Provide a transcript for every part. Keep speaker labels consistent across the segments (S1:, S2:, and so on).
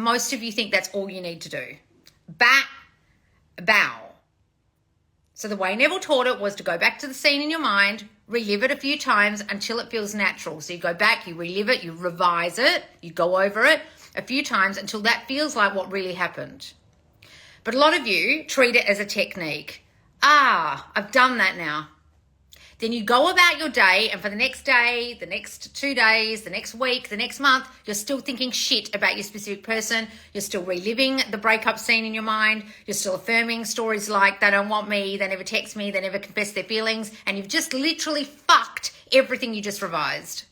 S1: most of you think that's all you need to do. Bow. So the way Neville taught it was to go back to the scene in your mind, relive it a few times until it feels natural. So you go back, you relive it, you revise it, you go over it a few times until that feels like what really happened. But a lot of you treat it as a technique. I've done that now. Then you go about your day, and for the next day, the next 2 days, the next week, the next month, you're still thinking shit about your specific person. You're still reliving the breakup scene in your mind. You're still affirming stories like, they don't want me, they never text me, they never confess their feelings, and you've just literally fucked everything you just revised.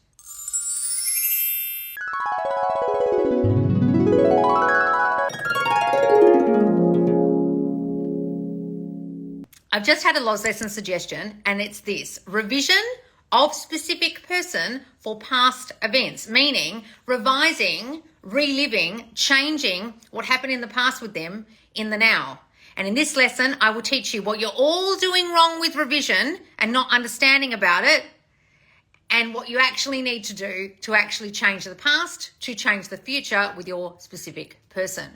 S1: I've just had a Loz lesson suggestion, and it's this: revision of specific person for past events, meaning revising, reliving, changing what happened in the past with them in the now. And in this lesson, I will teach you what you're all doing wrong with revision and not understanding about it, and what you actually need to do to actually change the past, to change the future with your specific person.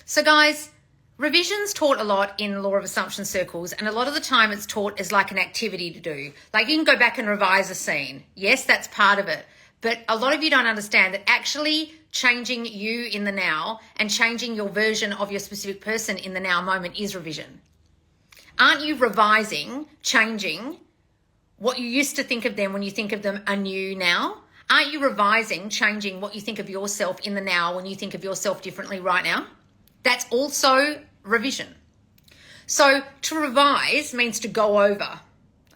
S1: So guys, revision's taught a lot in law of assumption circles, and a lot of the time it's taught as like an activity to do. Like you can go back and revise a scene. Yes, that's part of it. But a lot of you don't understand that actually changing you in the now and changing your version of your specific person in the now moment is revision. Aren't you revising, changing what you used to think of them when you think of them anew now? Aren't you revising, changing what you think of yourself in the now when you think of yourself differently right now? That's also revision. So to revise means to go over,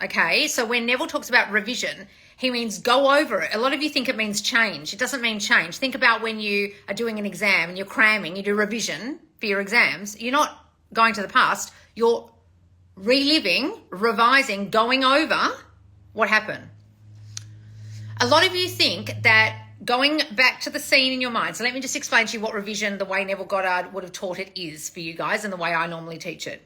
S1: okay? So when Neville talks about revision, he means go over it. A lot of you think it means change. It doesn't mean change. Think about when you are doing an exam and you're cramming, you do revision for your exams. You're not going to the past. You're reliving, revising, going over what happened. A lot of you think that going back to the scene in your mind. So let me just explain to you what revision, the way Neville Goddard would have taught it, is for you guys and the way I normally teach it.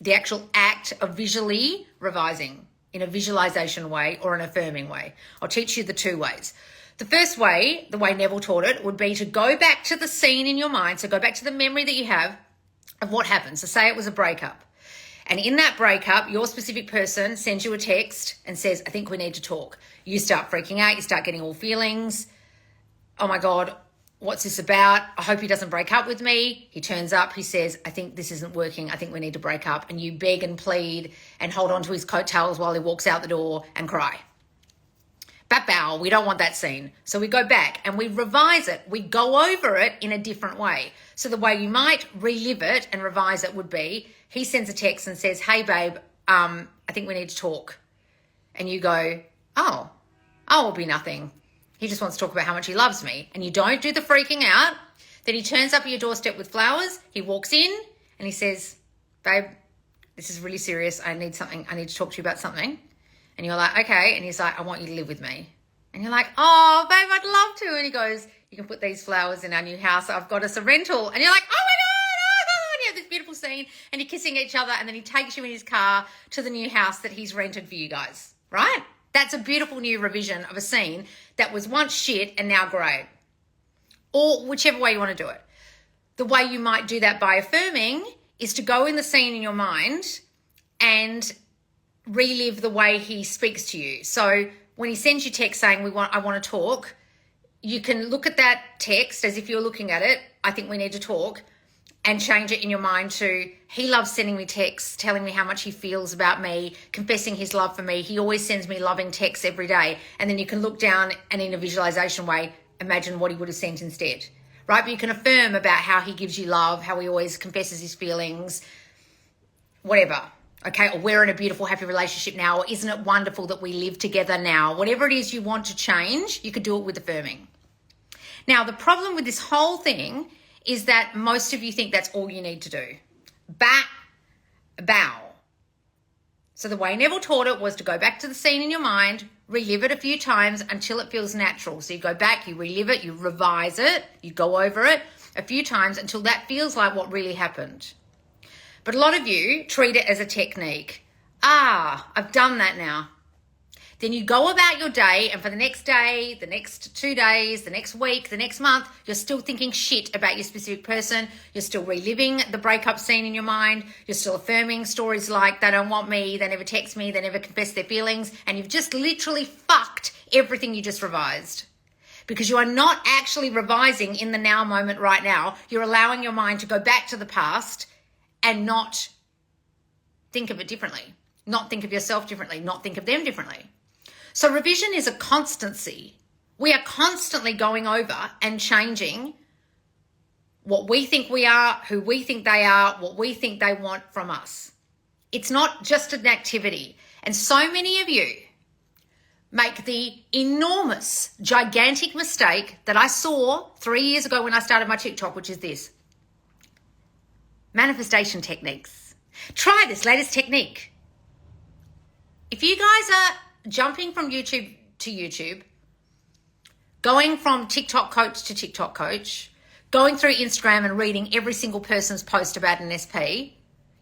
S1: The actual act of visually revising in a visualization way or an affirming way. I'll teach you the two ways. The first way, the way Neville taught it, would be to go back to the scene in your mind. So go back to the memory that you have of what happened. So say it was a breakup. And in that breakup, your specific person sends you a text and says, I think we need to talk. You start freaking out. You start getting all feelings. Oh my God, what's this about? I hope he doesn't break up with me. He turns up, he says, I think this isn't working. I think we need to break up. And you beg and plead and hold on to his coattails while he walks out the door and cry. Bow, we don't want that scene. So we go back and we revise it. We go over it in a different way. So the way you might relive it and revise it would be, he sends a text and says, hey babe, I think we need to talk. And you go, oh, it'll be nothing. He just wants to talk about how much he loves me. And you don't do the freaking out. Then he turns up at your doorstep with flowers. He walks in and he says, babe, this is really serious. I need something. I need to talk to you about something. And you're like, okay. And he's like, I want you to live with me. And you're like, oh, babe, I'd love to. And he goes, you can put these flowers in our new house. I've got us a rental. And you're like, oh my God. And you have this beautiful scene and you're kissing each other. And then he takes you in his car to the new house that he's rented for you guys, right? That's a beautiful new revision of a scene that was once shit and now great. Or whichever way you want to do it. The way you might do that by affirming is to go in the scene in your mind and relive the way he speaks to you. So when he sends you text saying, I want to talk, you can look at that text as if you're looking at it, I think we need to talk, and change it in your mind to, he loves sending me texts, telling me how much he feels about me, confessing his love for me. He always sends me loving texts every day. And then you can look down and in a visualization way, imagine what he would have sent instead, right? But you can affirm about how he gives you love, how he always confesses his feelings, whatever, okay? Or we're in a beautiful, happy relationship now, or isn't it wonderful that we live together now? Whatever it is you want to change, you could do it with affirming. Now, the problem with this whole thing is that most of you think that's all you need to do. Bow. So the way Neville taught it was to go back to the scene in your mind, relive it a few times until it feels natural. So you go back, you relive it, you revise it, you go over it a few times until that feels like what really happened. But a lot of you treat it as a technique. I've done that now. Then you go about your day, and for the next day, the next 2 days, the next week, the next month, you're still thinking shit about your specific person. You're still reliving the breakup scene in your mind. You're still affirming stories like, they don't want me, they never text me, they never confess their feelings, and you've just literally fucked everything you just revised. Because you are not actually revising in the now moment right now. You're allowing your mind to go back to the past and not think of it differently, not think of yourself differently, not think of them differently. So revision is a constancy. We are constantly going over and changing what we think we are, who we think they are, what we think they want from us. It's not just an activity. And so many of you make the enormous, gigantic mistake that I saw 3 years ago when I started my TikTok, which is this: manifestation techniques. Try this latest technique. If you guys are jumping from YouTube to YouTube, going from TikTok coach to TikTok coach, going through Instagram and reading every single person's post about an SP,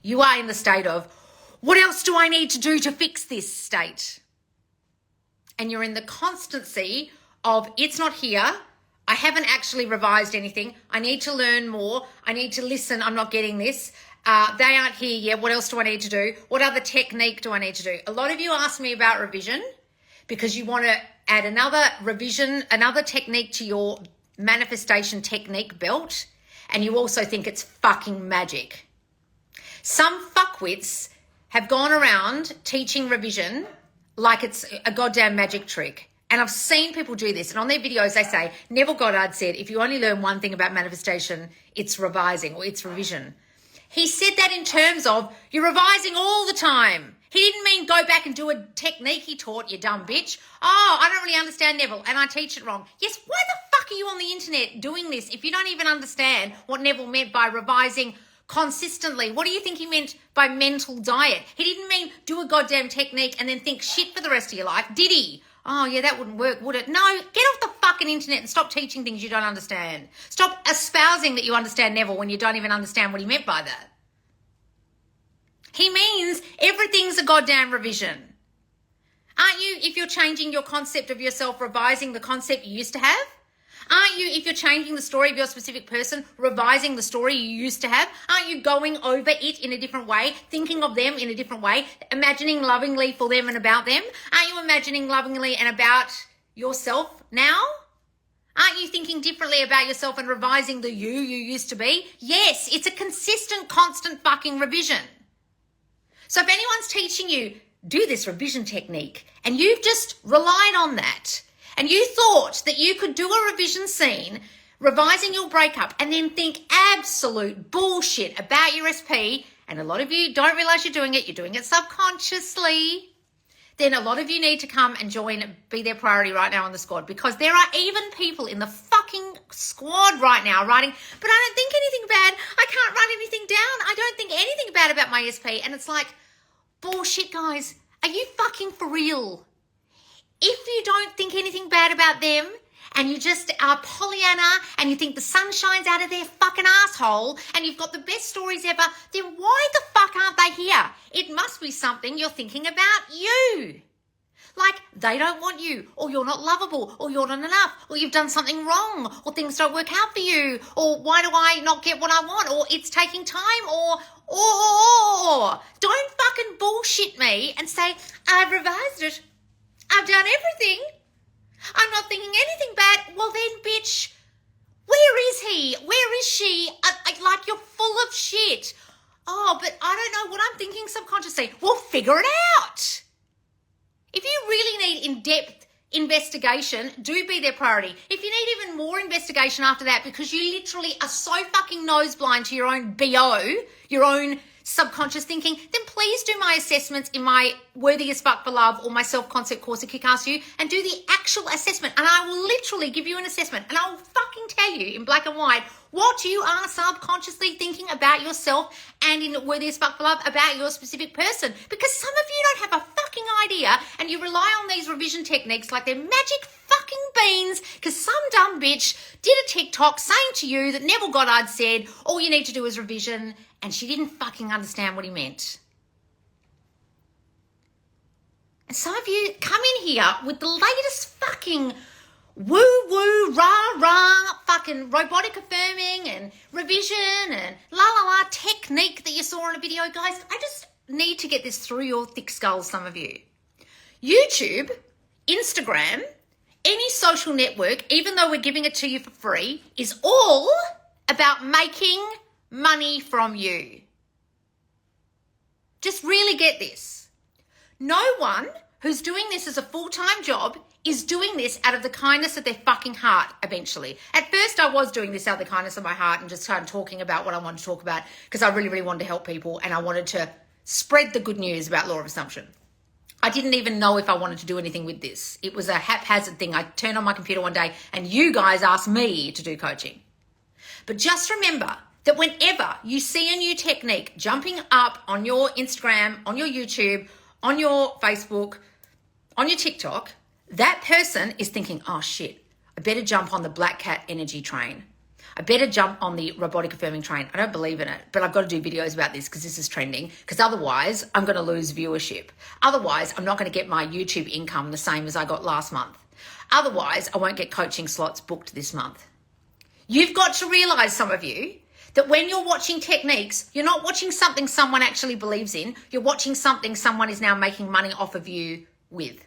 S1: you are in the state of, what else do I need to do to fix this state? And you're in the constancy of, it's not here, I haven't actually revised anything, I need to learn more, I need to listen, I'm not getting this, they aren't here yet, what else do I need to do? What other technique do I need to do? A lot of you ask me about revision because you want to add another revision, another technique to your manifestation technique belt, and you also think it's fucking magic. Some fuckwits have gone around teaching revision like it's a goddamn magic trick. And I've seen people do this. And on their videos, they say, Neville Goddard said, if you only learn one thing about manifestation, it's revising or it's revision. He said that in terms of, you're revising all the time. He didn't mean go back and do a technique he taught, you dumb bitch. Oh, I don't really understand Neville and I teach it wrong. Yes, why the fuck are you on the internet doing this if you don't even understand what Neville meant by revising consistently? What do you think he meant by mental diet? He didn't mean do a goddamn technique and then think shit for the rest of your life, did he? Oh, yeah, that wouldn't work, would it? No, get off the fucking internet and stop teaching things you don't understand. Stop espousing that you understand Neville when you don't even understand what he meant by that. He means everything's a goddamn revision. Aren't you, if you're changing your concept of yourself, revising the concept you used to have? Aren't you, if you're changing the story of your specific person, revising the story you used to have? Aren't you going over it in a different way, thinking of them in a different way, imagining lovingly for them and about them? Aren't you imagining lovingly and about yourself now? Aren't you thinking differently about yourself and revising the you used to be? Yes, it's a consistent, constant fucking revision. So if anyone's teaching you, do this revision technique, and you've just relied on that, and you thought that you could do a revision scene, revising your breakup, and then think absolute bullshit about your SP, and a lot of you don't realize you're doing it subconsciously, then a lot of you need to come and join, be their priority right now on the squad, because there are even people in the fucking squad right now writing, but I don't think anything bad, I can't write anything down, I don't think anything bad about my SP, and it's like, bullshit, guys, are you fucking for real? If you don't think anything bad about them and you just are Pollyanna and you think the sun shines out of their fucking asshole and you've got the best stories ever, then why the fuck aren't they here? It must be something you're thinking about you. Like they don't want you, or you're not lovable, or you're not enough, or you've done something wrong, or things don't work out for you, or why do I not get what I want, or it's taking time, or don't fucking bullshit me and say, I've revised it. I've done everything. I'm not thinking anything bad. Well then, bitch, where is he? Where is she? Like you're full of shit. Oh, but I don't know what I'm thinking subconsciously. Well, figure it out. If you really need in-depth investigation, do be their priority. If you need even more investigation after that because you literally are so fucking nose blind to your own BO, your own subconscious thinking, then please do my assessments in my Worthy as Fuck for Love or my self-concept course at Kick-Ass You and do the actual assessment. And I will literally give you an assessment and I will fucking tell you in black and white what you are subconsciously thinking about yourself and in Worthy as Fuck for Love about your specific person. Because some of you don't have a fucking idea and you rely on these revision techniques like they're magic fucking beans because some dumb bitch did a TikTok saying to you that Neville Goddard said all you need to do is revision, and she didn't fucking understand what he meant. And some of you come in here with the latest fucking woo-woo, rah-rah, fucking robotic affirming and revision and la-la-la technique that you saw in a video. Guys, I just need to get this through your thick skulls, some of you. YouTube, Instagram, any social network, even though we're giving it to you for free, is all about making money from you. Just really get this. No one who's doing this as a full-time job is doing this out of the kindness of their fucking heart eventually. At first, I was doing this out of the kindness of my heart and just started talking about what I wanted to talk about because I really, really wanted to help people and I wanted to spread the good news about law of assumption. I didn't even know if I wanted to do anything with this. It was a haphazard thing. I turned on my computer one day and you guys asked me to do coaching. But just remember that whenever you see a new technique jumping up on your Instagram, on your YouTube, on your Facebook, on your TikTok, that person is thinking, oh shit, I better jump on the black cat energy train. I better jump on the robotic affirming train. I don't believe in it, but I've got to do videos about this because this is trending, because otherwise I'm going to lose viewership. Otherwise, I'm not going to get my YouTube income the same as I got last month. Otherwise, I won't get coaching slots booked this month. You've got to realize, some of you, that when you're watching techniques, you're not watching something someone actually believes in. You're watching something someone is now making money off of you with.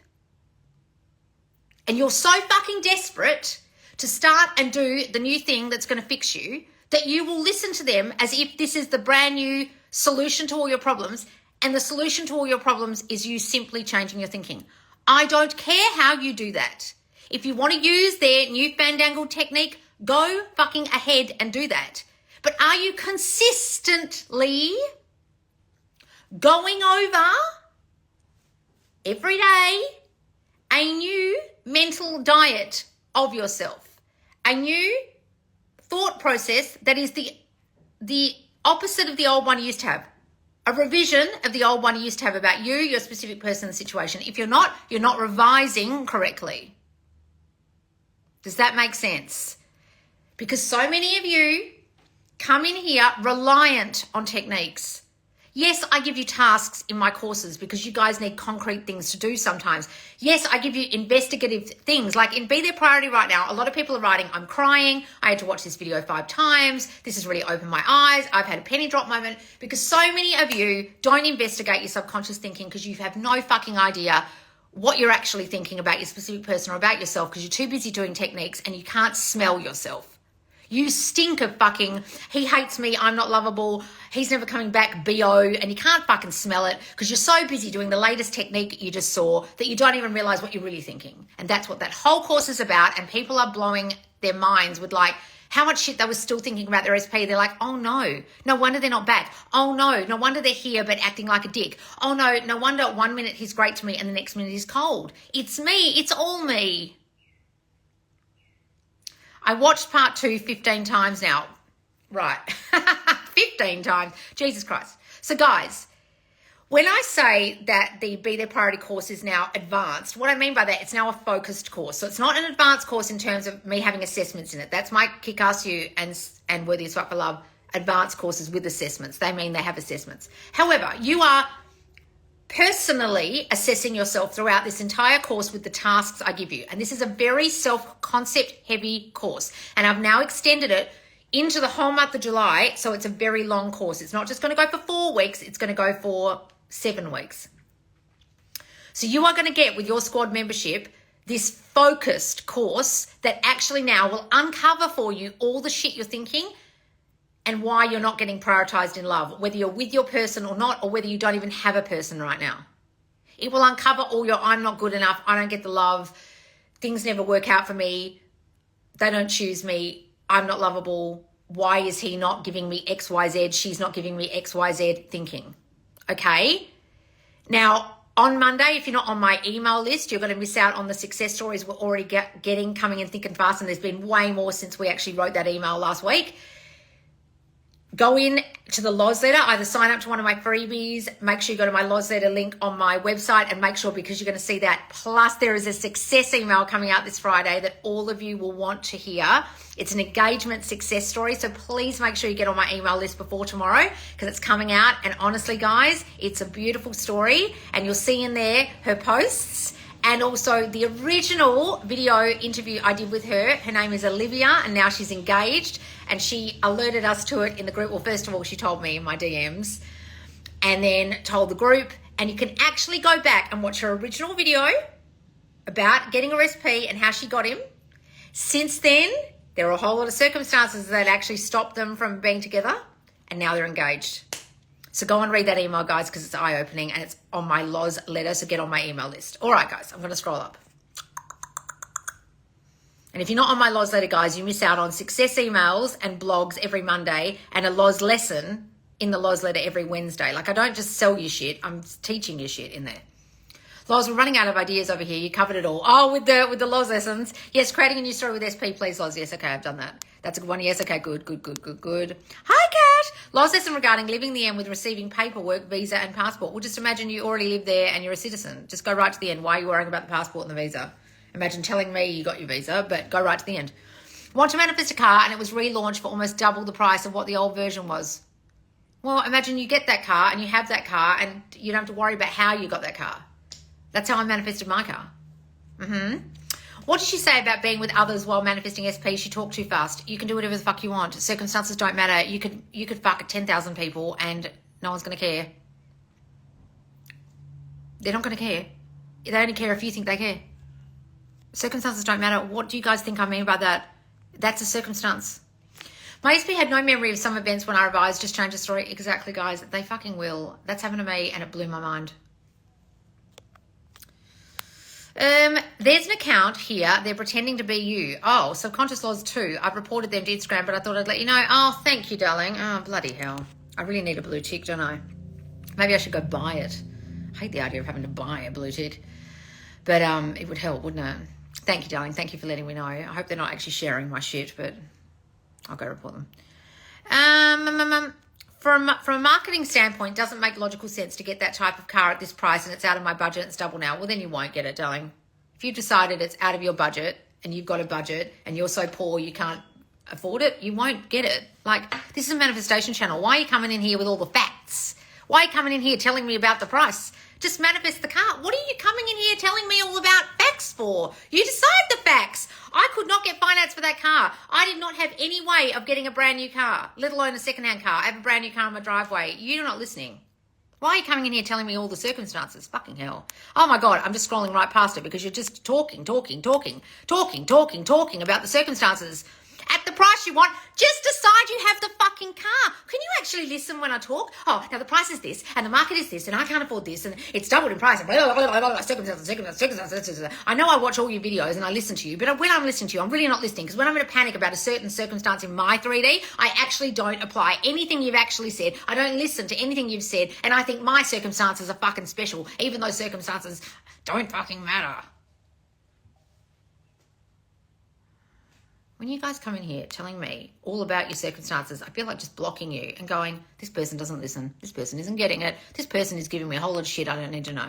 S1: And you're so fucking desperate to start and do the new thing that's going to fix you that you will listen to them as if this is the brand new solution to all your problems. And the solution to all your problems is you simply changing your thinking. I don't care how you do that. If you want to use their new fandangled technique, go fucking ahead and do that. But are you consistently going over every day a new mental diet of yourself, a new thought process that is the opposite of the old one you used to have, a revision of the old one you used to have about you, your specific person, and situation? If you're not revising correctly. Does that make sense? Because so many of you come in here reliant on techniques. Yes, I give you tasks in my courses because you guys need concrete things to do sometimes. Yes, I give you investigative things. Like in Be Their Priority right now, a lot of people are writing, I'm crying. I had to watch this video 5 times. This has really opened my eyes. I've had a penny drop moment, because so many of you don't investigate your subconscious thinking because you have no fucking idea what you're actually thinking about your specific person or about yourself, because you're too busy doing techniques and you can't smell yourself. You stink of fucking, he hates me, I'm not lovable, he's never coming back, BO, and you can't fucking smell it because you're so busy doing the latest technique you just saw that you don't even realize what you're really thinking. And that's what that whole course is about. And people are blowing their minds with like how much shit they were still thinking about their SP. They're like, oh no wonder they're not back. Oh no wonder they're here but acting like a dick. Oh no wonder 1 minute he's great to me and the next minute he's cold. It's me, it's all me. I watched part 2 15 times now. Right. 15 times. Jesus Christ. So guys, when I say that the Be Their Priority course is now advanced, what I mean by that, it's now a focused course. So it's not an advanced course in terms of me having assessments in it. That's my Kick-Ass You and Worthy as Fuck for Love advanced courses with assessments. They mean they have assessments. However, you are personally assessing yourself throughout this entire course with the tasks I give you. And this is a very self-concept heavy course. And I've now extended it into the whole month of July. So it's a very long course. It's not just going to go for 4 weeks. It's going to go for 7 weeks. So you are going to get with your squad membership this focused course that actually now will uncover for you all the shit you're thinking and why you're not getting prioritized in love, whether you're with your person or not, or whether you don't even have a person right now. It will uncover all your I'm not good enough, I don't get the love, things never work out for me, they don't choose me, I'm not lovable, why is he not giving me XYZ, she's not giving me XYZ thinking. Okay? Now, on Monday, if you're not on my email list, you're going to miss out on the success stories we're already getting coming in thick and fast, and there's been way more since we actually wrote that email last week. go in to the Loz letter, either sign up to one of my freebies, make sure you go to my Loz letter link on my website, and make sure, because you're going to see that. Plus, there is a success email coming out this Friday that all of you will want to hear. It's an engagement success story. So please make sure you get on my email list before tomorrow, because it's coming out. And honestly, guys, it's a beautiful story. And you'll see in there her posts and also the original video interview I did with her. Her name is Olivia, and now she's engaged. And she alerted us to it in the group. Well, first of all, she told me in my DMs and then told the group. And you can actually go back and watch her original video about getting a recipe and how she got him. Since then, there are a whole lot of circumstances that actually stopped them from being together, and now they're engaged. So go and read that email, guys, because it's eye-opening and it's on my Loz letter, so get on my email list. All right, guys, I'm going to scroll up. And if you're not on my Loz letter, guys, you miss out on success emails and blogs every Monday and a Loz lesson in the Loz letter every Wednesday. Like, I don't just sell you shit. I'm teaching you shit in there. Loz, we're running out of ideas over here. You covered it all. Oh, with the Loz lessons. Yes, creating a new story with SP, please, Loz. Yes, okay, I've done that. That's a good one. Yes, okay, good. Hi, Kat. Loz lesson regarding living the end with receiving paperwork, visa, and passport. Well, just imagine you already live there and you're a citizen. Just go right to the end. Why are you worrying about the passport and the visa? Imagine telling me you got your visa, but go right to the end. Want to manifest a car and it was relaunched for almost double the price of what the old version was. Well, imagine you get that car and you have that car and you don't have to worry about how you got that car. That's how I manifested my car. What did she say about being with others while manifesting SP? She talked too fast. You can do whatever the fuck you want. Circumstances don't matter. You could fuck 10,000 people and no one's going to care. They're not going to care. They only care if you think they care. Circumstances don't matter. What do you guys think I mean by that? That's a circumstance. My SP had no memory of some events when I revised. Just change the story. Exactly, guys. They fucking will. That's happened to me and it blew my mind. There's an account here. They're pretending to be you. Oh, Subconscious Loz 2. I've reported them to Instagram, but I thought I'd let you know. Oh, thank you, darling. Oh, bloody hell. I really need a blue tick, don't I? Maybe I should go buy it. I hate the idea of having to buy a blue tick. But it would help, wouldn't it? Thank you, darling. Thank you for letting me know. I hope they're not actually sharing my shit, but I'll go report them. From a marketing standpoint, it doesn't make logical sense to get that type of car at this price and it's out of my budget, it's double now. Well, then you won't get it, darling. If you've decided it's out of your budget and you've got a budget and you're so poor you can't afford it, you won't get it. Like, this is a manifestation channel. Why are you coming in here with all the facts? Why are you coming in here telling me about the price? Just manifest the car. What are you coming in here telling me all about facts for? You decide the facts. I could not get finance for that car. I did not have any way of getting a brand new car, let alone a secondhand car. I have a brand new car in my driveway. You're not listening. Why are you coming in here telling me all the circumstances? Fucking hell. Oh my God, I'm just scrolling right past it because you're just talking about the circumstances. At the price you want, just decide you have the fucking car. Can you actually listen when I talk? Oh, now the price is this, and the market is this, and I can't afford this, and it's doubled in price, and circumstances. I know I watch all your videos and I listen to you, but when I'm listening to you, I'm really not listening, because when I'm in a panic about a certain circumstance in my 3D, I actually don't apply anything you've actually said. I don't listen to anything you've said, and I think my circumstances are fucking special, even though circumstances don't fucking matter. When you guys come in here telling me all about your circumstances, I feel like just blocking you and going, this person doesn't listen. This person isn't getting it. This person is giving me a whole lot of shit I don't need to know.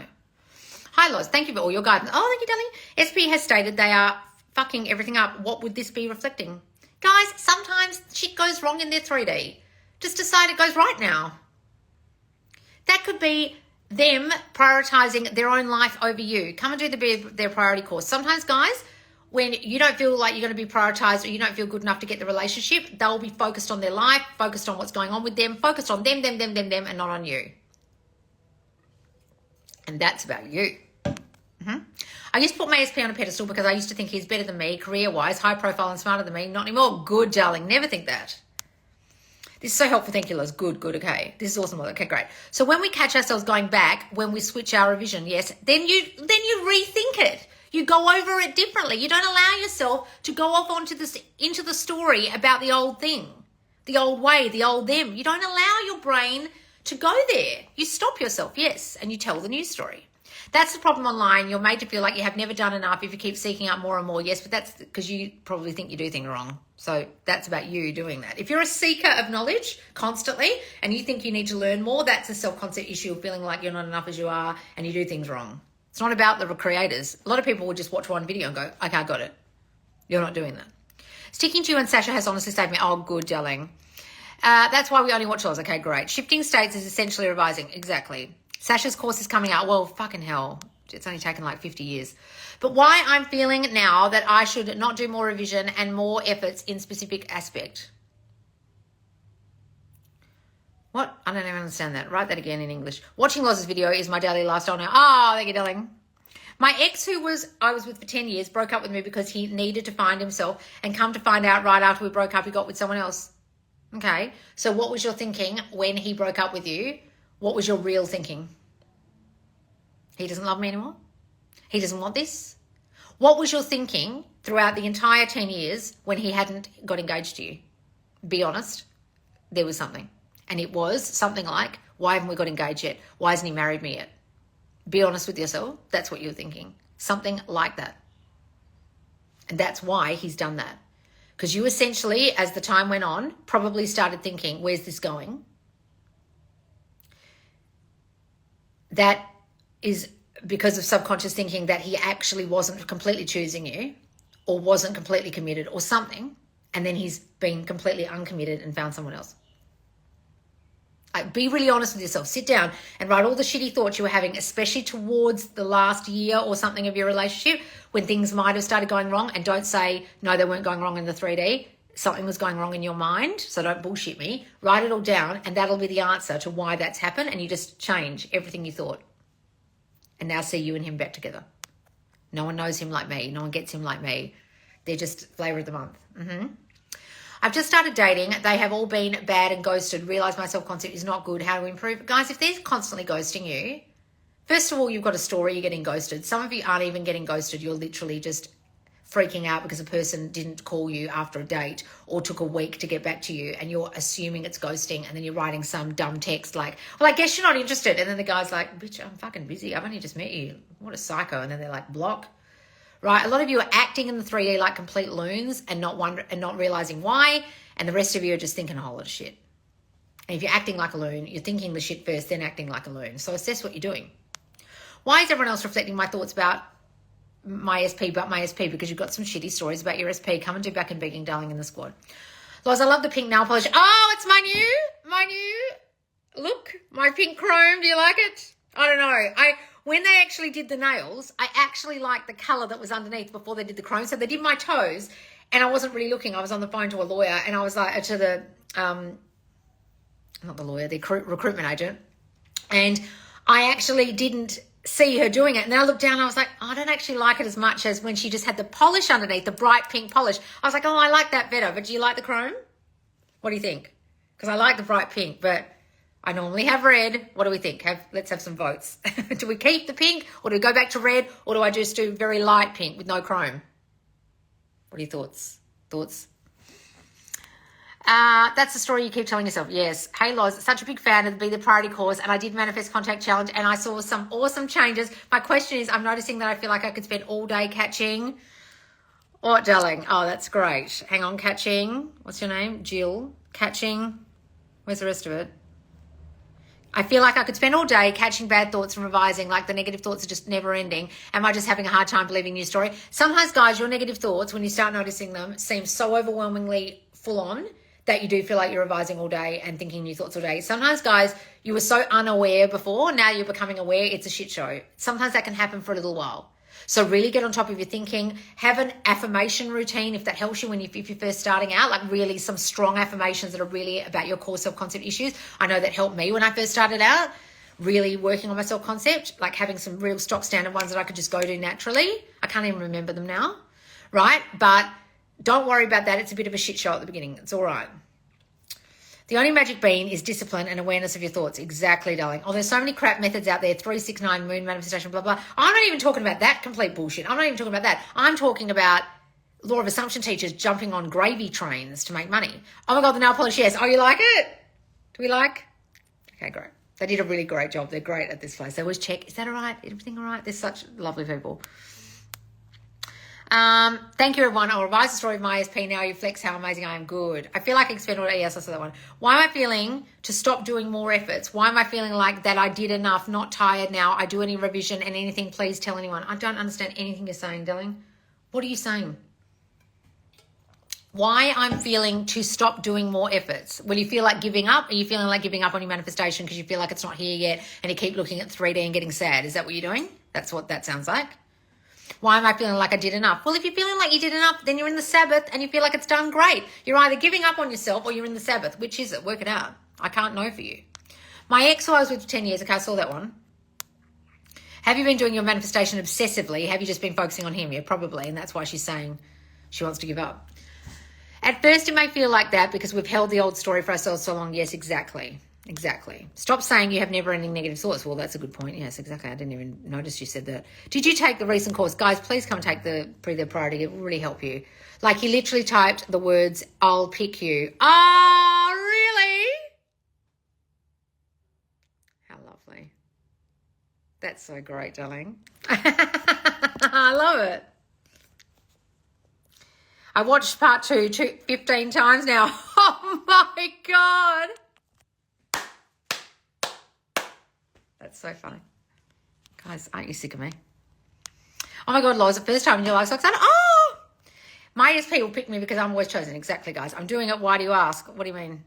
S1: Hi, Loz. Thank you for all your guidance. Oh, thank you, darling. SP has stated they are fucking everything up. What would this be reflecting? Guys, sometimes shit goes wrong in their 3D. Just decide it goes right now. That could be them prioritizing their own life over you. Come and do their priority course. Sometimes, guys, when you don't feel like you're going to be prioritized or you don't feel good enough to get the relationship, they'll be focused on their life, focused on what's going on with them, focused on them, and not on you. And that's about you. I used to put my SP on a pedestal because I used to think he's better than me, career-wise, high profile and smarter than me. Not anymore. Good, darling. Never think that. This is so helpful. Thank you, Loz. Good. Okay. This is awesome. Okay, great. So when we catch ourselves going back, when we switch our revision, yes, then you rethink it. You go over it differently. You don't allow yourself to go off into the story about the old thing, the old way, the old them. You don't allow your brain to go there. You stop yourself, yes, and you tell the new story. That's the problem online. You're made to feel like you have never done enough if you keep seeking out more and more. Yes, but that's because you probably think you do things wrong. So that's about you doing that. If you're a seeker of knowledge constantly and you think you need to learn more, that's a self-concept issue of feeling like you're not enough as you are and you do things wrong. It's not about the creators. A lot of people will just watch one video and go, okay, I got it. You're not doing that. Sticking to you and Sasha has honestly saved me. Oh, good, darling. That's why we only watch Loz. Okay, great. Shifting states is essentially revising. Exactly. Sasha's course is coming out. Well, fucking hell. It's only taken like 50 years. But why I'm feeling now that I should not do more revision and more efforts in specific aspect. What? I don't even understand that. Write that again in English. Watching Loz's video is my daily lifestyle now. Oh, thank you, darling. My ex, who I was with for 10 years, broke up with me because he needed to find himself, and come to find out right after we broke up, he got with someone else. Okay, so what was your thinking when he broke up with you? What was your real thinking? He doesn't love me anymore? He doesn't want this? What was your thinking throughout the entire 10 years when he hadn't got engaged to you? Be honest. There was something. And it was something like, why haven't we got engaged yet? Why hasn't he married me yet? Be honest with yourself. That's what you're thinking. Something like that. And that's why he's done that. Because you essentially, as the time went on, probably started thinking, where's this going? That is because of subconscious thinking that he actually wasn't completely choosing you or wasn't completely committed or something. And then he's been completely uncommitted and found someone else. Be really honest with yourself. Sit down and write all the shitty thoughts you were having, especially towards the last year or something of your relationship when things might have started going wrong. And don't say, no, they weren't going wrong in the 3D. Something was going wrong in your mind. So don't bullshit me. Write it all down and that'll be the answer to why that's happened. And you just change everything you thought. And now see you and him back together. No one knows him like me. No one gets him like me. They're just flavor of the month. I've just started dating. They have all been bad and ghosted. Realize my self-concept is not good. How to improve? Guys, if they're constantly ghosting you, first of all, you've got a story. You're getting ghosted. Some of you aren't even getting ghosted. You're literally just freaking out because a person didn't call you after a date or took a week to get back to you, and you're assuming it's ghosting, and then you're writing some dumb text like, well, I guess you're not interested. And then the guy's like, bitch, I'm fucking busy. I've only just met you. What a psycho. And then they're like, block. Right? A lot of you are acting in the 3D like complete loons and not realizing why, and the rest of you are just thinking a whole lot of shit. And if you're acting like a loon, you're thinking the shit first, then acting like a loon. So assess what you're doing. Why is everyone else reflecting my thoughts about my SP, but my SP? Because you've got some shitty stories about your SP. Come and do back and begging, darling, in the squad. Loz, I love the pink nail polish. Oh, it's my new look, my pink chrome. Do you like it? I don't know. When they actually did the nails, I actually liked the colour that was underneath before they did the chrome. So they did my toes, and I wasn't really looking. I was on the phone to a lawyer, and I was like, to the, not the lawyer, the recruitment agent. And I actually didn't see her doing it. And then I looked down, and I was like, oh, I don't actually like it as much as when she just had the polish underneath, the bright pink polish. I was like, oh, I like that better. But do you like the chrome? What do you think? Because I like the bright pink, but I normally have red. What do we think? Let's have some votes. Do we keep the pink, or do we go back to red, or do I just do very light pink with no chrome? What are your thoughts? That's the story you keep telling yourself. Yes. Hey, Loz, such a big fan of the Be the Priority course, and I did Manifest Contact Challenge, and I saw some awesome changes. My question is, I'm noticing that I feel like I could spend all day catching. What, darling? Oh, that's great. Hang on, catching. What's your name? Jill. Catching. Where's the rest of it? I feel like I could spend all day catching bad thoughts and revising, like the negative thoughts are just never ending. Am I just having a hard time believing your story? Sometimes, guys, your negative thoughts, when you start noticing them, seem so overwhelmingly full on that you do feel like you're revising all day and thinking new thoughts all day. Sometimes, guys, you were so unaware before, now you're becoming aware. It's a shit show. Sometimes that can happen for a little while. So really get on top of your thinking. Have an affirmation routine if that helps you if you're first starting out, like really some strong affirmations that are really about your core self-concept issues. I know that helped me when I first started out, really working on my self-concept, like having some real stock standard ones that I could just go to naturally. I can't even remember them now, right? But don't worry about that. It's a bit of a shit show at the beginning. It's all right. The only magic bean is discipline and awareness of your thoughts. Exactly, darling. Oh, there's so many crap methods out there. 369 moon manifestation, blah, blah. I'm not even talking about that complete bullshit. I'm not even talking about that. I'm talking about law of assumption teachers jumping on gravy trains to make money. Oh my God, the nail polish, yes. Oh, you like it? Do we like? Okay, great. They did a really great job. They're great at this place. They always check, is that all right? Everything all right? They're such lovely people. Thank you, everyone. I'll revise the story of my SP now. You flex how amazing I am. Good. I feel like I expend all day. Yes, I saw that one. Why am I feeling to stop doing more efforts? Why am I feeling like that I did enough, not tired now? I do any revision and anything, please tell anyone. I don't understand anything you're saying, darling. What are you saying? Why I'm feeling to stop doing more efforts? Will you feel like giving up? Are you feeling like giving up on your manifestation because you feel like it's not here yet and you keep looking at 3D and getting sad? Is that what you're doing? That's what that sounds like. Why am I feeling like I did enough? Well, if you're feeling like you did enough, then you're in the Sabbath and you feel like it's done great. You're either giving up on yourself or you're in the Sabbath. Which is it? Work it out. I can't know for you. My ex who I was with for 10 years, okay, I saw that one. Have you been doing your manifestation obsessively? Have you just been focusing on him? Yeah, probably. And that's why she's saying she wants to give up. At first, it may feel like that because we've held the old story for ourselves so long. Yes, exactly. Exactly. Stop saying you have never ending negative thoughts. Well, that's a good point. Yes, exactly. I didn't even notice you said that. Did you take the recent course? Guys, please come take the priority. It will really help you. Like he literally typed the words, I'll pick you. Oh, really? How lovely. That's so great, darling. I love it. I watched part 15 times now. Oh, my God. That's so funny. Guys, aren't you sick of me? Oh my God, Loz, the first time in your life, so excited. Oh! My ESP will pick me because I'm always chosen. Exactly, guys. I'm doing it. Why do you ask? What do you mean?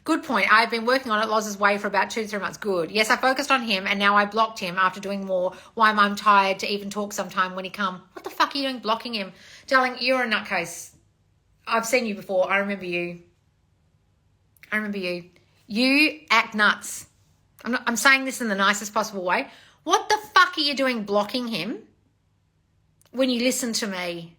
S1: Good point. I've been working on it Loz's way for about 2 to 3 months. Good. Yes, I focused on him and now I blocked him after doing more. Why am I tired to even talk sometime when he come? What the fuck are you doing blocking him? Darling, you're a nutcase. I've seen you before. I remember you. You act nuts. I'm saying this in the nicest possible way. What the fuck are you doing blocking him when you listen to me?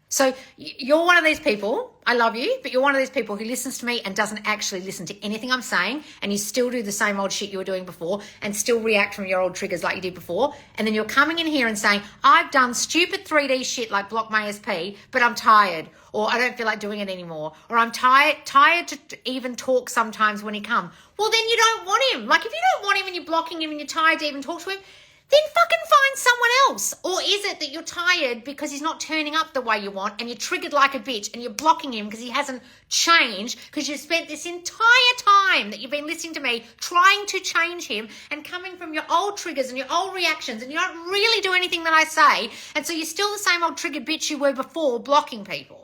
S1: So you're one of these people, I love you, but you're one of these people who listens to me and doesn't actually listen to anything I'm saying, and you still do the same old shit you were doing before and still react from your old triggers like you did before. And then you're coming in here and saying, I've done stupid 3D shit like block my SP, but I'm tired, or I don't feel like doing it anymore, or I'm tired to even talk sometimes when he comes. Well, then you don't want him. Like if you don't want him and you're blocking him and you're tired to even talk to him, then fucking find someone else. Or is it that you're tired because he's not turning up the way you want and you're triggered like a bitch and you're blocking him because he hasn't changed because you've spent this entire time that you've been listening to me trying to change him and coming from your old triggers and your old reactions and you don't really do anything that I say, and so you're still the same old triggered bitch you were before blocking people.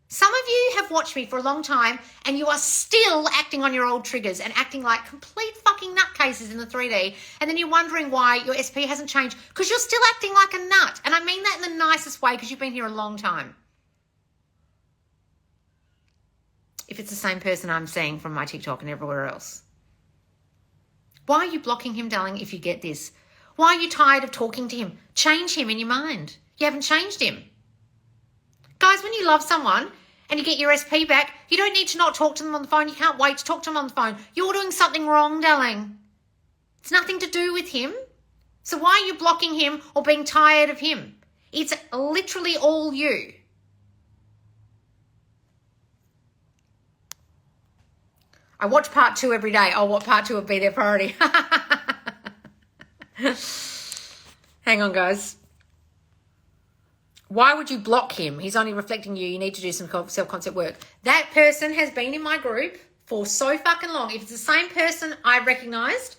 S1: Some of you have watched me for a long time and you are still acting on your old triggers and acting like complete fucking nutcases in the 3D, and then you're wondering why your SP hasn't changed because you're still acting like a nut. And I mean that in the nicest way because you've been here a long time. If it's the same person I'm seeing from my TikTok and everywhere else. Why are you blocking him, darling, if you get this? Why are you tired of talking to him? Change him in your mind. You haven't changed him. Guys, when you love someone and you get your SP back, you don't need to not talk to them on the phone. You can't wait to talk to them on the phone. You're doing something wrong, darling. It's nothing to do with him. So why are you blocking him or being tired of him? It's literally all you. I watch part 2 every day. Oh, what part 2 would be their priority? Hang on, guys. Why would you block him? He's only reflecting you. You need to do some self-concept work. That person has been in my group for so fucking long. If it's the same person I recognized,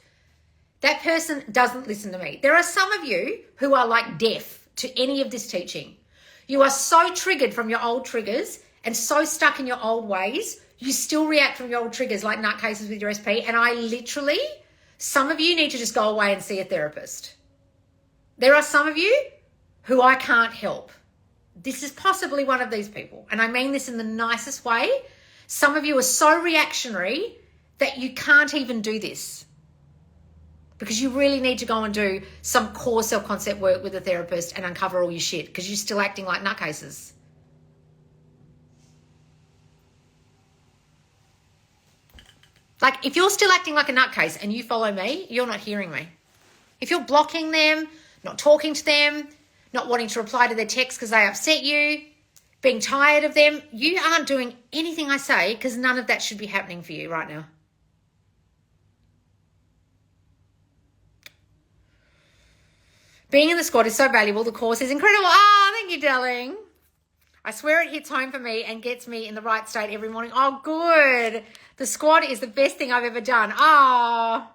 S1: that person doesn't listen to me. There are some of you who are like deaf to any of this teaching. You are so triggered from your old triggers and so stuck in your old ways, you still react from your old triggers like nutcases with your SP. And I literally, some of you need to just go away and see a therapist. There are some of you who I can't help. This is possibly one of these people. And I mean this in the nicest way. Some of you are so reactionary that you can't even do this. Because you really need to go and do some core self-concept work with a therapist and uncover all your shit because you're still acting like nutcases. Like if you're still acting like a nutcase and you follow me, you're not hearing me. If you're blocking them, not talking to them, not wanting to reply to their texts because they upset you, being tired of them, you aren't doing anything I say because none of that should be happening for you right now. Being in the squad is so valuable. The course is incredible. Oh, thank you, darling. I swear it hits home for me and gets me in the right state every morning. Oh, good. The squad is the best thing I've ever done. Oh,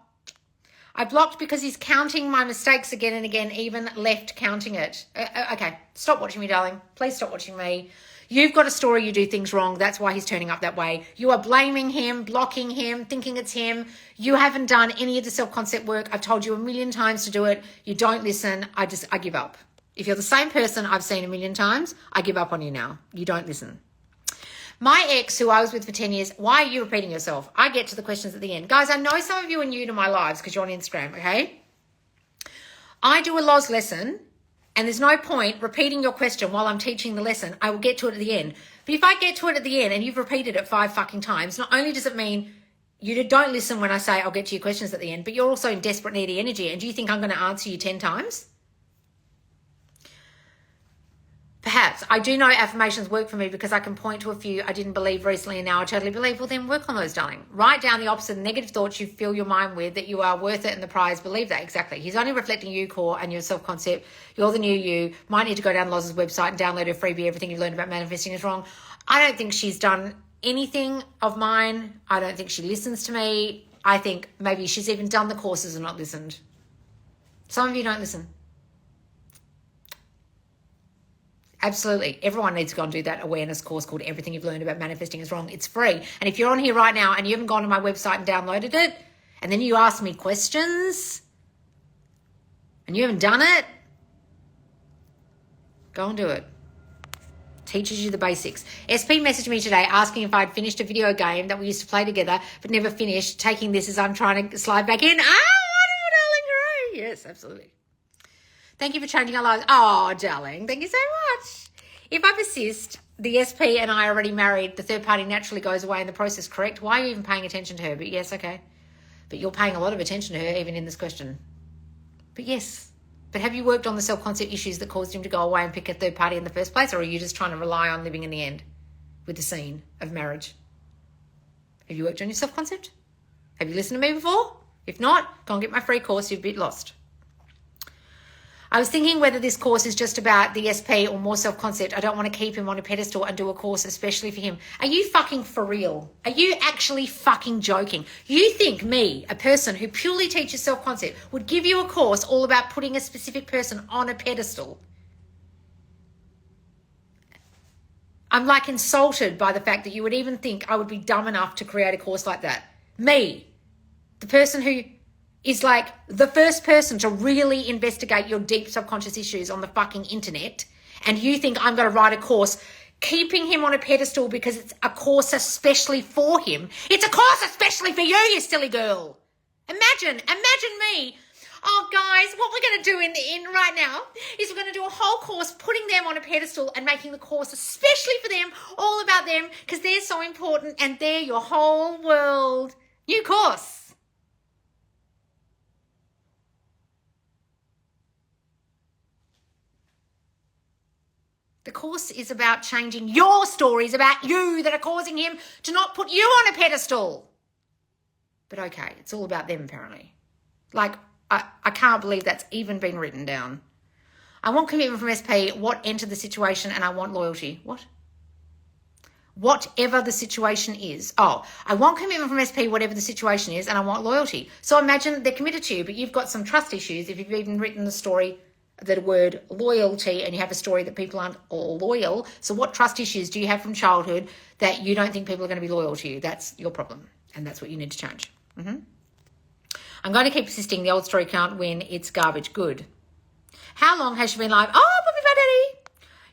S1: I blocked because he's counting my mistakes again and again, even left counting it. Okay, stop watching me, darling. Please stop watching me. You've got a story, you do things wrong. That's why he's turning up that way. You are blaming him, blocking him, thinking it's him. You haven't done any of the self-concept work. I've told you a million times to do it. You don't listen. I give up. If you're the same person I've seen a million times, I give up on you now. You don't listen. My ex, who I was with for 10 years, why are you repeating yourself? I get to the questions at the end. Guys, I know some of you are new to my lives because you're on Instagram, okay? I do a Loz lesson, and there's no point repeating your question while I'm teaching the lesson. I will get to it at the end. But if I get to it at the end and you've repeated it 5 fucking times, not only does it mean you don't listen when I say I'll get to your questions at the end, but you're also in desperate needy energy. And do you think I'm going to answer you 10 times? Perhaps. I do know affirmations work for me because I can point to a few I didn't believe recently and now I totally believe. Well, then work on those, darling. Write down the opposite negative thoughts you fill your mind with, that you are worth it and the prize. Believe that. Exactly. He's only reflecting you, core, and your self-concept. You're the new you. Might need to go down Loz's website and download her freebie. Everything you've learned about manifesting is wrong. I don't think she's done anything of mine. I don't think she listens to me. I think maybe she's even done the courses and not listened. Some of you don't listen. Absolutely. Everyone needs to go and do that awareness course called Everything You've Learned About Manifesting is Wrong. It's free. And if you're on here right now and you haven't gone to my website and downloaded it, and then you ask me questions and you haven't done it, go and do it. Teaches you the basics. SP messaged me today asking if I'd finished a video game that we used to play together but never finished. Taking this as I'm trying to slide back in. Oh, wonderful, darling. Yes, absolutely. Thank you for changing our lives. Oh, darling, thank you so much. If I persist, the SP and I are already married. The third party naturally goes away in the process, correct? Why are you even paying attention to her? But yes, okay. But you're paying a lot of attention to her even in this question. But yes. But have you worked on the self-concept issues that caused him to go away and pick a third party in the first place? Or are you just trying to rely on living in the end with the scene of marriage? Have you worked on your self-concept? Have you listened to me before? If not, go and get my free course. You've been lost. I was thinking whether this course is just about the SP or more self-concept. I don't want to keep him on a pedestal and do a course especially for him. Are you fucking for real? Are you actually fucking joking? You think me, a person who purely teaches self-concept, would give you a course all about putting a specific person on a pedestal? I'm like insulted by the fact that you would even think I would be dumb enough to create a course like that. Me, the person who is like the first person to really investigate your deep subconscious issues on the fucking internet, and you think I'm going to write a course keeping him on a pedestal because it's a course especially for him. It's a course especially for you, you silly girl. Imagine me. Oh, guys, what we're going to do in right now is we're going to do a whole course putting them on a pedestal and making the course especially for them, all about them, because they're so important and they're your whole world. New course. The course is about changing your stories about you that are causing him to not put you on a pedestal. But okay, it's all about them apparently. Like, I can't believe that's even been written down. I want commitment from SP, what entered the situation, and I want loyalty. What? Whatever the situation is. Oh, I want commitment from SP, whatever the situation is, and I want loyalty. So imagine they're committed to you, but you've got some trust issues if you've even written the story, the word loyalty, and you have a story that people aren't all loyal. So what trust issues do you have from childhood that you don't think people are going to be loyal to you? That's your problem, and that's what you need to change. I'm going to keep persisting. The old story can't win. It's garbage. Good. How long has she been live? Oh, Puppy Fat Daddy.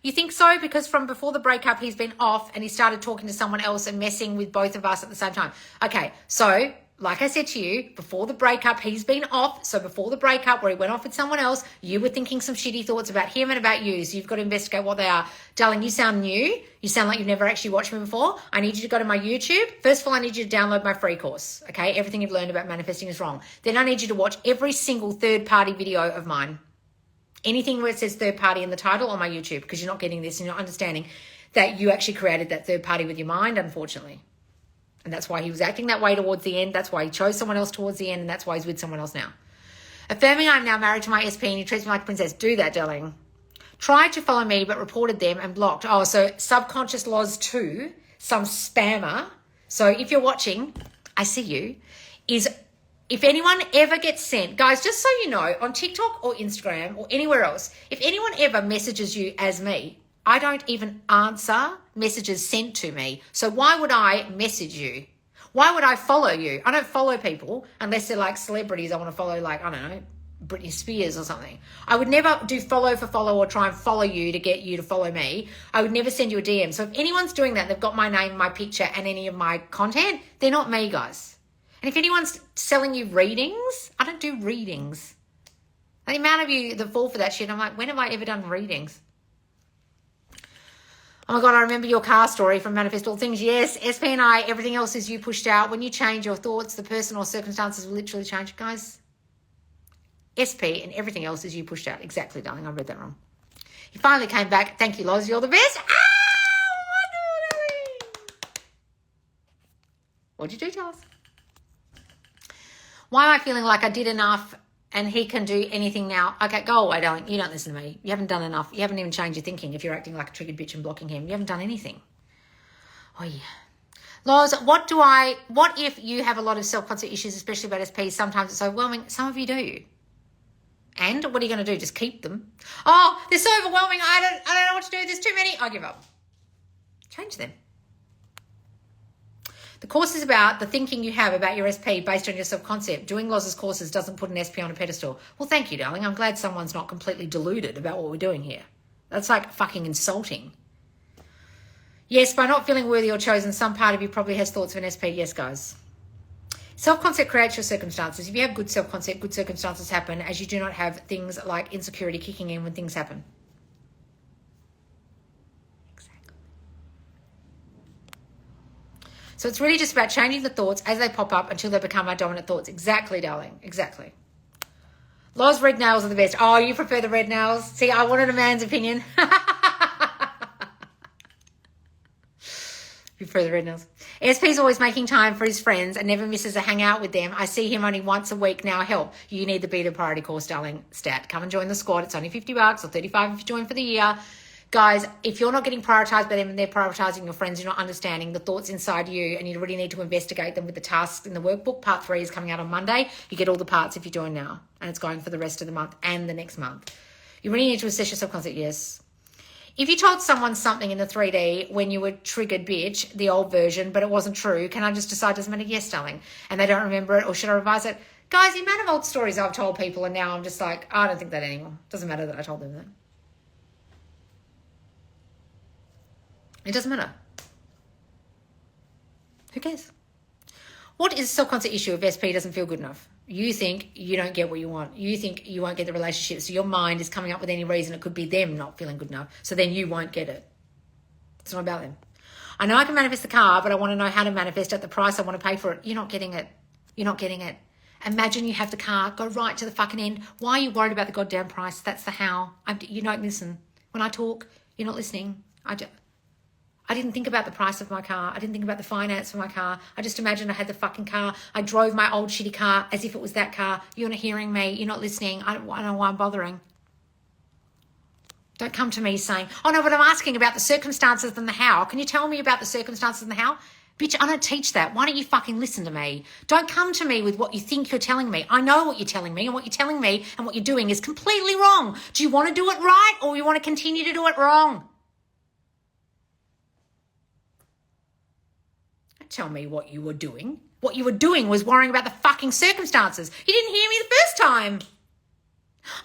S1: You think so? Because from before the breakup, he's been off and he started talking to someone else and messing with both of us at the same time. Okay, so like I said to you, before the breakup, he's been off. So before the breakup, where he went off with someone else, you were thinking some shitty thoughts about him and about you. So you've got to investigate what they are. Darling, you sound new. You sound like you've never actually watched me before. I need you to go to my YouTube. First of all, I need you to download my free course. Okay, Everything You've Learned About Manifesting is Wrong. Then I need you to watch every single third-party video of mine. Anything where it says third party in the title on my YouTube, because you're not getting this and you're not understanding that you actually created that third party with your mind, unfortunately. And that's why he was acting that way towards the end. That's why he chose someone else towards the end. And that's why he's with someone else now. Affirming I'm now married to my SP and he treats me like a princess. Do that, darling. Tried to follow me but reported them and blocked. Oh, so subconscious Loz 2, some spammer. So if you're watching, I see you, is if anyone ever gets sent, guys, just so you know, on TikTok or Instagram or anywhere else, if anyone ever messages you as me, I don't even answer messages sent to me. So why would I message you? Why would I follow you? I don't follow people unless they're like celebrities. I want to follow, like, I don't know, Britney Spears or something. I would never do follow for follow or try and follow you to get you to follow me. I would never send you a DM. So if anyone's doing that, they've got my name, my picture, and any of my content, they're not me, guys. And if anyone's selling you readings, I don't do readings. The amount of you that fall for that shit, I'm like, when have I ever done readings? Oh my God, I remember your car story from Manifest All Things. Yes, SP and I, everything else is you pushed out. When you change your thoughts, the person or circumstances will literally change. Guys, SP and everything else is you pushed out. Exactly, darling. I read that wrong. He finally came back. Thank you, Loz. You're the best. What'd you do, Charles? Why am I feeling like I did enough and he can do anything now? Okay, go away, darling. You don't listen to me. You haven't done enough. You haven't even changed your thinking if you're acting like a triggered bitch and blocking him. You haven't done anything. Oh, yeah. Loz, what if you have a lot of self-concept issues, especially about SP? Sometimes it's overwhelming. Some of you do. And what are you going to do? Just keep them? Oh, they're so overwhelming. I don't know what to do. There's too many. I give up. Change them. The course is about the thinking you have about your SP based on your self-concept. Doing Loz's courses doesn't put an SP on a pedestal. Well, thank you, darling. I'm glad someone's not completely deluded about what we're doing here. That's like fucking insulting. Yes, by not feeling worthy or chosen, some part of you probably has thoughts of an SP. Yes, guys. Self-concept creates your circumstances. If you have good self-concept, good circumstances happen, as you do not have things like insecurity kicking in when things happen. So it's really just about changing the thoughts as they pop up until they become our dominant thoughts. Exactly, darling. Exactly. Loz, red nails are the best. Oh, you prefer the red nails? See, I wanted a man's opinion. You prefer the red nails. SP's always making time for his friends and never misses a hangout with them. I see him only once a week now. Help. You need the Be the Priority course, darling. Stat. Come and join the squad. It's only $50 or $35 if you join for the year. Guys, if you're not getting prioritized by them and they're prioritizing your friends, you're not understanding the thoughts inside you and you really need to investigate them with the tasks in the workbook. Part 3 is coming out on Monday. You get all the parts if you join now, and it's going for the rest of the month and the next month. You really need to assess your subconscious, yes. If you told someone something in the 3D when you were triggered bitch, the old version, but it wasn't true, can I just decide it doesn't matter? Yes, darling. And they don't remember it, or should I revise it? Guys, the amount of old stories I've told people and now I'm just like, I don't think that anymore. Doesn't matter that I told them that. It doesn't matter. Who cares? What is the self-concept issue if SP doesn't feel good enough? You think you don't get what you want. You think you won't get the relationship. So your mind is coming up with any reason. It could be them not feeling good enough. So then you won't get it. It's not about them. I know I can manifest the car, but I want to know how to manifest at the price I want to pay for it. You're not getting it. You're not getting it. Imagine you have the car. Go right to the fucking end. Why are you worried about the goddamn price? That's the how. You don't listen. When I talk, you're not listening. I didn't think about the price of my car. I didn't think about the finance for my car. I just imagined I had the fucking car. I drove my old shitty car as if it was that car. You're not hearing me. You're not listening. I don't know why I'm bothering. Don't come to me saying, oh no, but I'm asking about the circumstances and the how. Can you tell me about the circumstances and the how? Bitch, I don't teach that. Why don't you fucking listen to me? Don't come to me with what you think you're telling me. I know what you're telling me, and what you're telling me and what you're doing is completely wrong. Do you want to do it right, or you want to continue to do it wrong? Tell me what you were doing. What you were doing was worrying about the fucking circumstances. You didn't hear me the first time.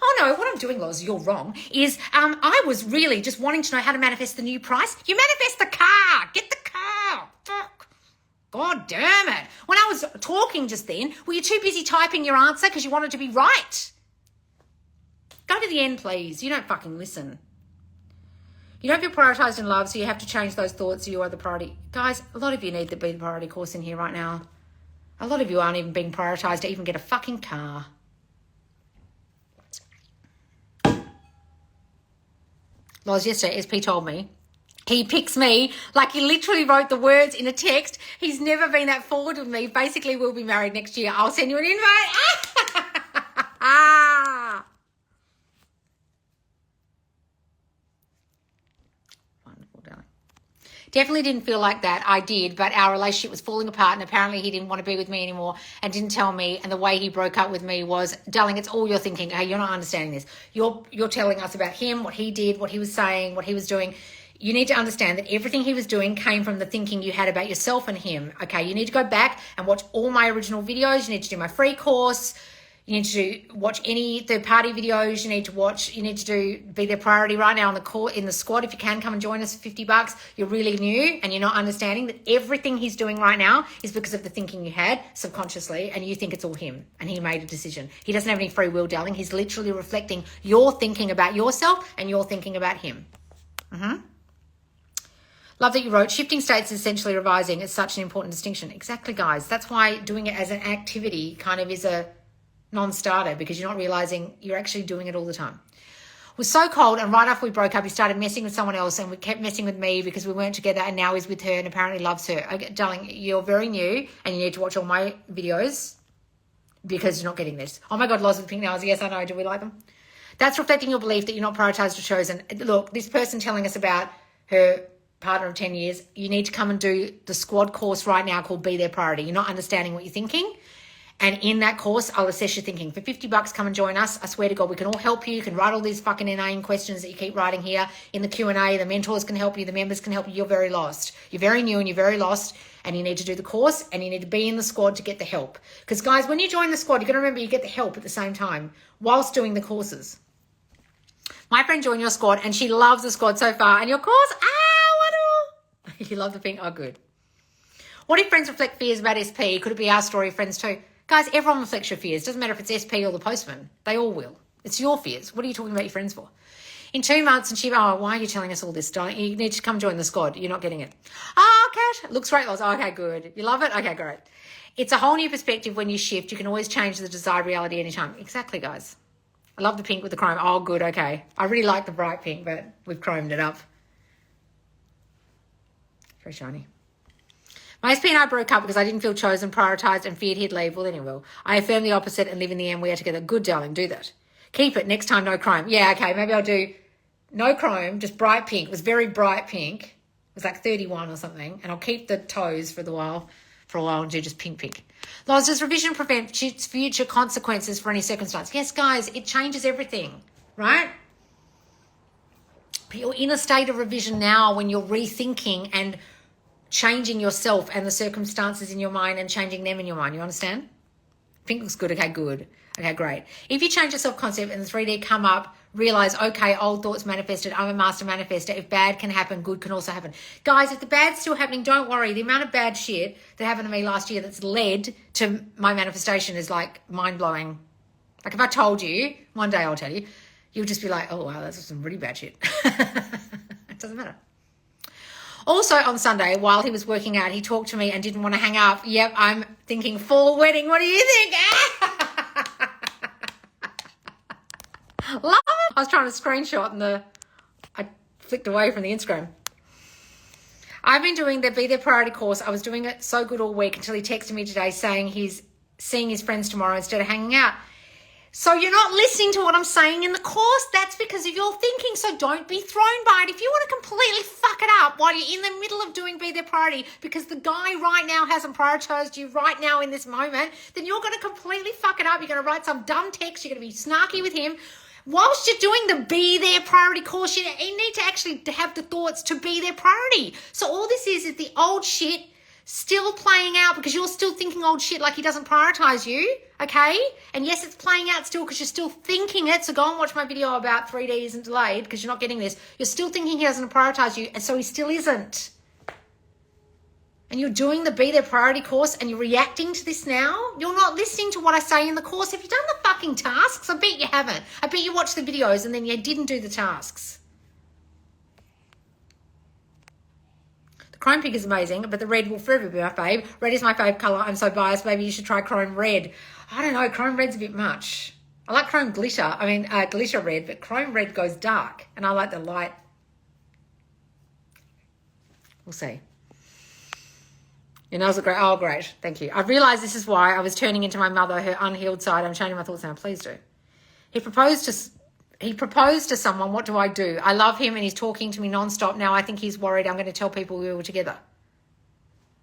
S1: Oh no, what I'm doing, Loz, you're wrong, is I was really just wanting to know how to manifest the new price. You manifest the car. Get the car. Fuck. God damn it. When I was talking just then, were you too busy typing your answer because you wanted to be right? Go to the end, please. You don't fucking listen. You don't feel prioritised in love, so you have to change those thoughts. You are the priority. Guys, a lot of you need the Be the Priority course in here right now. A lot of you aren't even being prioritised to even get a fucking car. Loz, yesterday, SP told me he picks me like he literally wrote the words in a text. He's never been that forward with me. Basically, we'll be married next year. I'll send you an invite. Definitely didn't feel like that. I did, but our relationship was falling apart, and apparently he didn't want to be with me anymore and didn't tell me. And the way he broke up with me was, darling, it's all you're thinking. Hey, you're not understanding this. You're telling us about him, what he did, what he was saying, what he was doing. You need to understand that everything he was doing came from the thinking you had about yourself and him. Okay, you need to go back and watch all my original videos. You need to do my free course. You need to watch any third-party videos. You need to do Be Their Priority right now in the squad. If you can, come and join us for $50. You're really new and you're not understanding that everything he's doing right now is because of the thinking you had subconsciously, and you think it's all him and he made a decision. He doesn't have any free will, darling. He's literally reflecting your thinking about yourself and your thinking about him. Love that you wrote, shifting states is essentially revising. It's such an important distinction. Exactly, guys. That's why doing it as an activity kind of is a non-starter, because you're not realizing you're actually doing it all the time. It was so cold, and right after we broke up, he started messing with someone else, and we kept messing with me because we weren't together, and now he's with her and apparently loves her. Okay, darling, you're very new, and you need to watch all my videos because you're not getting this. Oh my God, Loz with pink nails. Yes, I know. Do we like them? That's reflecting your belief that you're not prioritized or chosen. Look, this person telling us about her partner of 10 years, you need to come and do the squad course right now called Be Their Priority. You're not understanding what you're thinking. And in that course, I'll assess your thinking. For $50, come and join us. I swear to God, we can all help you. You can write all these fucking inane questions that you keep writing here in the Q&A. The mentors can help you. The members can help you. You're very lost. You're very new and you're very lost. And you need to do the course and you need to be in the squad to get the help. Because, guys, when you join the squad, you're going to remember you get the help at the same time whilst doing the courses. My friend joined your squad and she loves the squad so far. And your course, you love the pink? Oh, good. What if friends reflect fears about SP? Could it be our story of friends too? Guys, everyone reflects your fears. Doesn't matter if it's SP or the postman. They all will. It's your fears. What are you talking about your friends for? In 2 months, and she, why are you telling us all this, darling? You need to come join the squad. You're not getting it. Oh, Kat, looks great, Loz. Okay, good. You love it? Okay, great. It's a whole new perspective when you shift. You can always change the desired reality anytime. Exactly, guys. I love the pink with the chrome. Oh, good, okay. I really like the bright pink, but we've chromed it up. Very shiny. My SP and I broke up because I didn't feel chosen, prioritised, and feared he'd leave. Well, then he will. I affirm the opposite and live in the end we are together. Good, darling, do that. Keep it. Next time, no chrome. Yeah, okay, maybe I'll do no chrome, just bright pink. It was very bright pink. It was like 31 or something. And I'll keep the toes for a while and do just pink. Loz, does revision prevent future consequences for any circumstance? Yes, guys, it changes everything, right? But you're in a state of revision now when you're rethinking and changing yourself and the circumstances in your mind and changing them in your mind. You understand? Pink looks good. Okay, good. Okay, great. If you change your self-concept and the 3D come up, realize, okay, old thoughts manifested. I'm a master manifester. If bad can happen, good can also happen. Guys, if the bad's still happening, don't worry. The amount of bad shit that happened to me last year that's led to my manifestation is like mind-blowing. Like if I told you, one day I'll tell you, you'll just be like, oh, wow, that's some really bad shit. It doesn't matter. Also on Sunday, while he was working out, he talked to me and didn't want to hang up. Yep, I'm thinking fall wedding. What do you think? Love it. I was trying to screenshot and I flicked away from the Instagram. I've been doing the Be Their Priority course. I was doing it so good all week until he texted me today saying he's seeing his friends tomorrow instead of hanging out. So you're not listening to what I'm saying in the course. That's because of your thinking. So don't be thrown by it. If you want to completely fuck it up while you're in the middle of doing Be Their Priority because the guy right now hasn't prioritized you right now in this moment, then you're going to completely fuck it up. You're going to write some dumb text. You're going to be snarky with him. Whilst you're doing the Be Their Priority course, you need to actually have the thoughts to be their priority. So all this is the old shit still playing out because you're still thinking old shit like he doesn't prioritize you, okay? And yes, it's playing out still because you're still thinking it. So go and watch my video about 3D isn't delayed because you're not getting this. You're still thinking he doesn't prioritize you, and so he still isn't. And you're doing the Be Their Priority course and you're reacting to this now. You're not listening to what I say in the course. Have you done the fucking tasks? I bet you haven't. I bet you watched the videos and then you didn't do the tasks. Chrome pink is amazing, but the red will forever be my fave. Red is my fave colour. I'm so biased. Maybe you should try chrome red. I don't know. Chrome red's a bit much. I like chrome glitter. I mean, glitter red, but chrome red goes dark. And I like the light. We'll see. Your nails look great. Oh, great. Thank you. I realised this is why I was turning into my mother, her unhealed side. I'm changing my thoughts now. Please do. He proposed to He proposed to someone. What do I do? I love him and he's talking to me nonstop. Now I think he's worried I'm going to tell people we were together.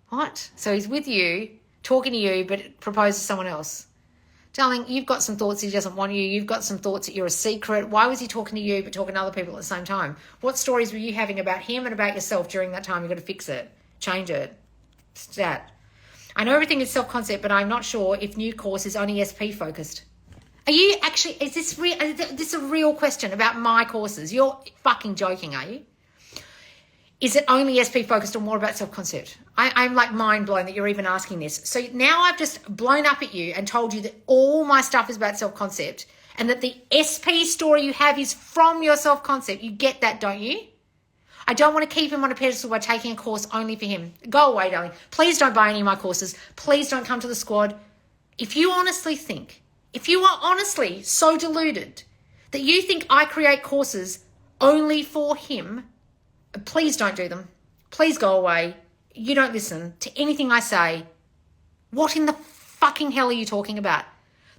S1: What? So he's with you, talking to you, but proposed to someone else. Darling, you've got some thoughts he doesn't want you. You've got some thoughts that you're a secret. Why was he talking to you but talking to other people at the same time? What stories were you having about him and about yourself during that time? You've got to fix it. Change it. Stat. I know everything is self-concept, but I'm not sure if new course is only SP focused. Are you actually, is this a real question about my courses? You're fucking joking, are you? Is it only SP focused or more about self-concept? I'm like mind blown that you're even asking this. So now I've just blown up at you and told you that all my stuff is about self-concept and that the SP story you have is from your self-concept. You get that, don't you? I don't want to keep him on a pedestal by taking a course only for him. Go away, darling. Please don't buy any of my courses. Please don't come to the squad. If you honestly think, if you are honestly so deluded that you think I create courses only for him, please don't do them. Please go away. You don't listen to anything I say. What in the fucking hell are you talking about?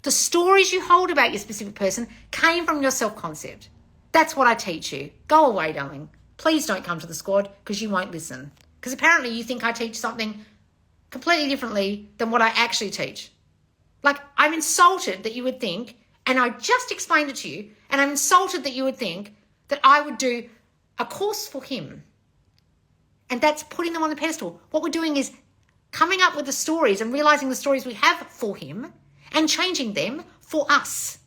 S1: The stories you hold about your specific person came from your self-concept. That's what I teach you. Go away, darling. Please don't come to the squad because you won't listen. Because apparently you think I teach something completely differently than what I actually teach. Like, I'm insulted that you would think, and I just explained it to you, and I'm insulted that you would think that I would do a course for him. And that's putting them on the pedestal. What we're doing is coming up with the stories and realizing the stories we have for him and changing them for us.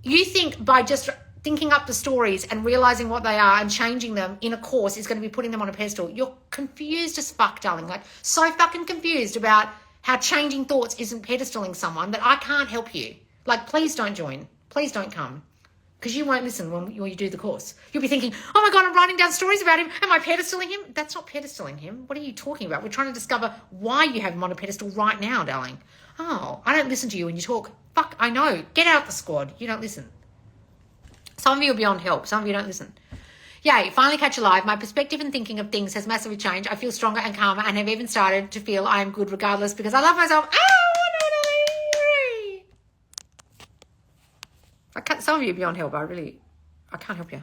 S1: You think by just thinking up the stories and realizing what they are and changing them in a course is going to be putting them on a pedestal. You're confused as fuck, darling. Like, so fucking confused about how changing thoughts isn't pedestaling someone that I can't help you. Like, please don't join. Please don't come. Because you won't listen when you do the course. You'll be thinking, oh my God, I'm writing down stories about him. Am I pedestaling him? That's not pedestaling him. What are you talking about? We're trying to discover why you have him on a pedestal right now, darling. Oh, I don't listen to you when you talk. Fuck, I know. Get out the squad. You don't listen. Some of you are beyond help. Some of you don't listen. Yay, finally catch you live. My perspective and thinking of things has massively changed. I feel stronger and calmer and have even started to feel I am good regardless because I love myself. Some of you are beyond help. I can't help you.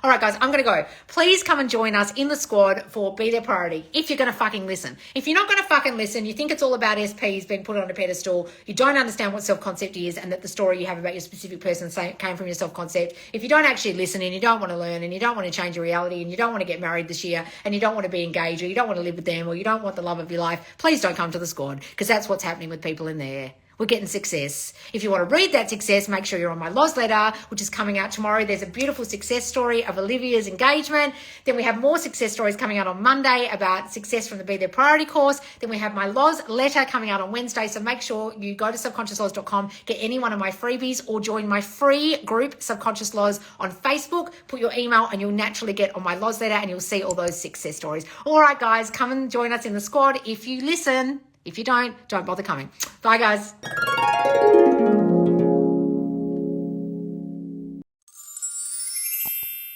S1: All right, guys, I'm going to go. Please come and join us in the squad for Be Their Priority if you're going to fucking listen. If you're not going to fucking listen, you think it's all about SPs being put on a pedestal, you don't understand what self-concept is and that the story you have about your specific person came from your self-concept. If you don't actually listen and you don't want to learn and you don't want to change your reality and you don't want to get married this year and you don't want to be engaged or you don't want to live with them or you don't want the love of your life, please don't come to the squad because that's what's happening with people in there. We're getting success. If you want to read that success, make sure you're on my Loz letter, which is coming out tomorrow. There's a beautiful success story of Olivia's engagement. Then we have more success stories coming out on Monday about success from the Be Their Priority course. Then we have my Loz letter coming out on Wednesday. So make sure you go to subconsciousloz.com, get any one of my freebies or join my free group, Subconscious Loz, on Facebook. Put your email and you'll naturally get on my Loz letter and you'll see all those success stories. All right, guys, come and join us in the squad if you listen. If you don't bother coming. Bye, guys.